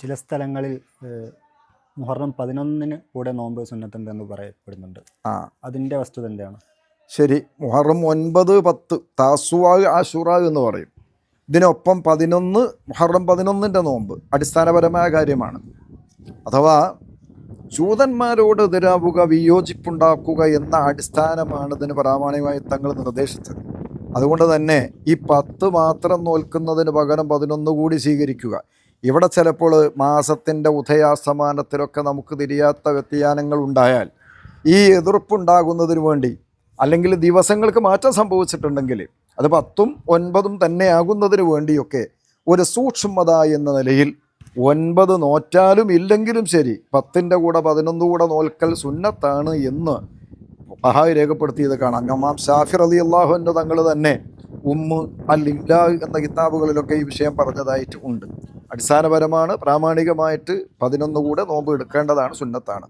ചില സ്ഥലങ്ങളിൽ മുഹറം 11 കൂടെ നോമ്പ് സുന്നത്തുണ്ടെന്ന് പറയപ്പെടുന്നുണ്ട്. അതിൻ്റെ വസ്തുത എന്താണ്? ശരി, മുഹറം 9, 10 താസുവാ ആശുറാ എന്ന് പറയും. ഇതിനൊപ്പം 11 മുഹറം 11ൻ്റെ നോമ്പ് അടിസ്ഥാനപരമായ കാര്യമാണ്. അഥവാ ജൂതന്മാരോട് എതിരാവുക, വിയോജിപ്പുണ്ടാക്കുക എന്ന അടിസ്ഥാനമാണ് ഇതിന് പ്രാമാണികമായി തങ്ങൾ നിർദ്ദേശിച്ചത്. അതുകൊണ്ട് തന്നെ ഈ 10 മാത്രം നോൽക്കുന്നതിന് പകരം 11 കൂടി സ്വീകരിക്കുക. ഇവിടെ ചിലപ്പോൾ മാസത്തിൻ്റെ ഉദയാസ്തമാനത്തിലൊക്കെ നമുക്ക് തിരിയാത്ത വ്യതിയാനങ്ങൾ ഉണ്ടായാൽ ഈ എതിർപ്പുണ്ടാകുന്നതിന് വേണ്ടി, അല്ലെങ്കിൽ ദിവസങ്ങൾക്ക് മാറ്റം സംഭവിച്ചിട്ടുണ്ടെങ്കിൽ അത് 10ഉം 9ഉം തന്നെ ആകുന്നതിന് വേണ്ടിയൊക്കെ ഒരു സൂക്ഷ്മത എന്ന നിലയിൽ 9 നോറ്റാലും ഇല്ലെങ്കിലും ശരി 10ൻ്റെ കൂടെ 11 കൂടെ നോൽക്കൽ സുന്നത്താണ് എന്ന് മഹായി രേഖപ്പെടുത്തിയത് കാണാം. ഇമാം ഷാഫി റളിയല്ലാഹു അൻഹു തങ്ങൾ തന്നെ ഉമ്മ് അൽ ഇംലാ എന്ന കിതാബുകളിലൊക്കെ ഈ വിഷയം പറഞ്ഞതായിട്ട് ഉണ്ട്. അടിസ്ഥാനപരമാണ്, പ്രാമാണികമായിട്ട് 11 കൂടെ നോമ്പ് എടുക്കേണ്ടതാണ്, സുന്നത്താണ്.